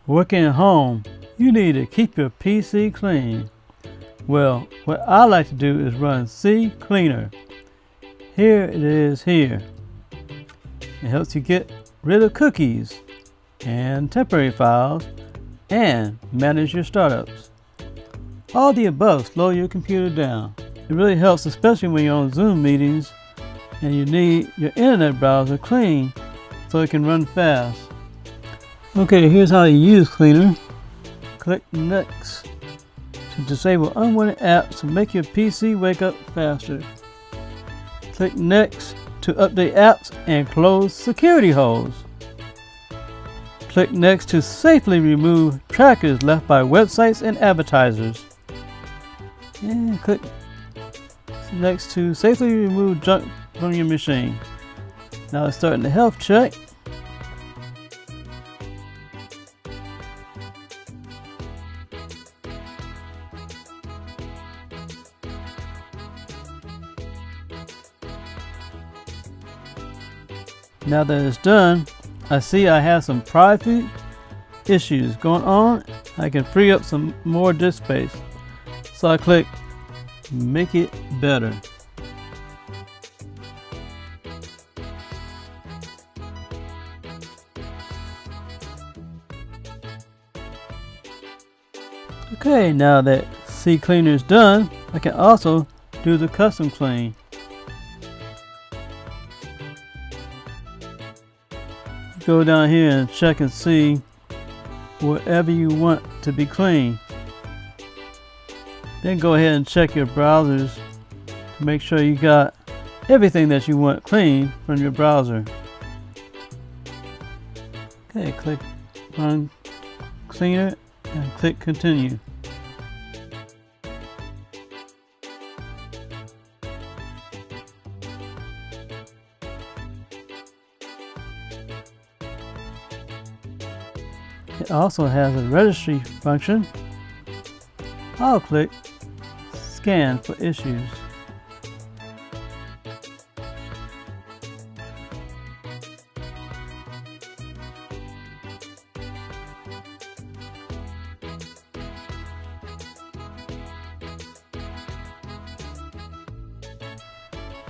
Working at home, you need to keep your PC clean. Well, what I like to do is run CCleaner. Here it is here. It helps you get rid of cookies and temporary files and manage your startups. All the above slow your computer down. It really helps, especially when you're on Zoom meetings and you need your internet browser clean so it can run fast. Okay, here's how you use Cleaner. Click Next to disable unwanted apps to make your PC wake up faster. Click Next to update apps and close security holes. Click Next to safely remove trackers left by websites and advertisers. And click Next to safely remove junk from your machine. Now it's starting the health check. Now that it's done, I see I have some privacy issues going on. I can free up some more disk space. So I click Make It Better. Okay, now that CCleaner is done, I can also do the custom clean. Go down here and check and see whatever you want to be clean. Then go ahead and check your browsers to make sure you got everything that you want clean from your browser. Okay, click Run Cleaner and click Continue. It also has a registry function. I'll click Scan for issues.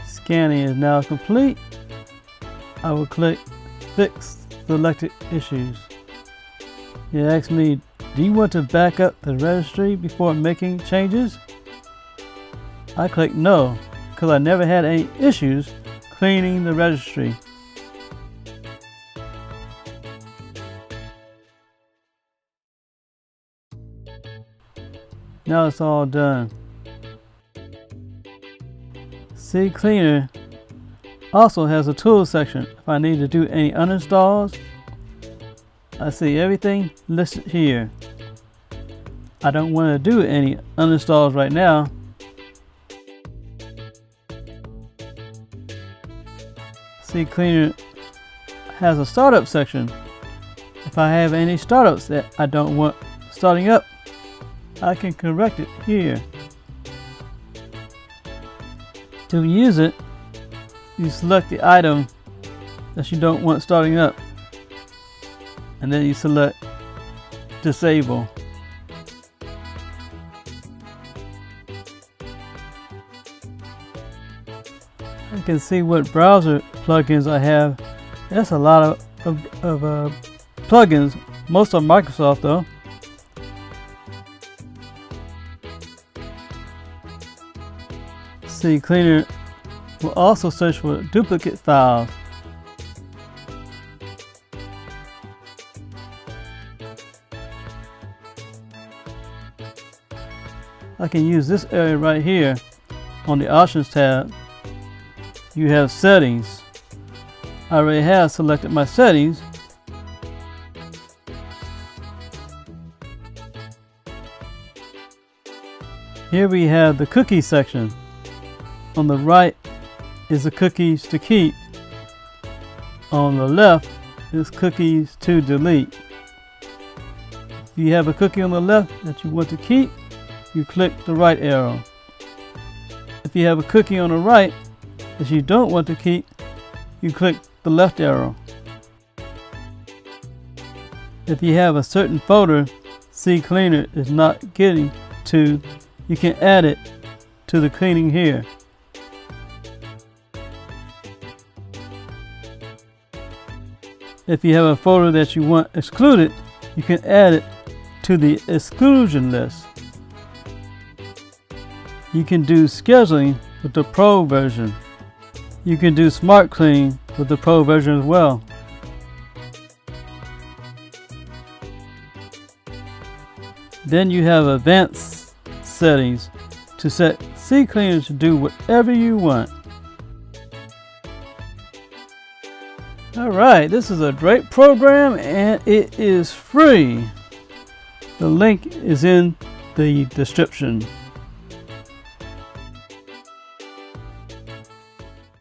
Scanning is now complete. I will click Fix Selected Issues. It asks me, do you want to back up the registry before making changes? I click no, because I never had any issues cleaning the registry. Now it's all done. CCleaner also has a tools section. If I need to do any uninstalls, I see everything listed here. I don't want to do any uninstalls right now. CCleaner has a startup section. If I have any startups that I don't want starting up, I can correct it here. To use it, you select the item that you don't want starting up, and then you select Disable. I can see what browser plugins I have. That's a lot of plugins. Most are Microsoft though. CCleaner will also search for duplicate files. I can use this area right here on the Options tab. You have Settings. I already have selected my settings. Here we have the cookie section. On the right is the cookies to keep. On the left is cookies to delete. If you have a cookie on the left that you want to keep, you click the right arrow. If you have a cookie on the right that you don't want to keep, you click the left arrow. If you have a certain folder CCleaner is not getting to, you can add it to the cleaning here. If you have a folder that you want excluded, you can add it to the exclusion list. You can do scheduling with the Pro version. You can do Smart Clean with the Pro version as well. Then you have advanced settings to set CCleaner to do whatever you want. Alright, this is a great program and it is free. The link is in the description.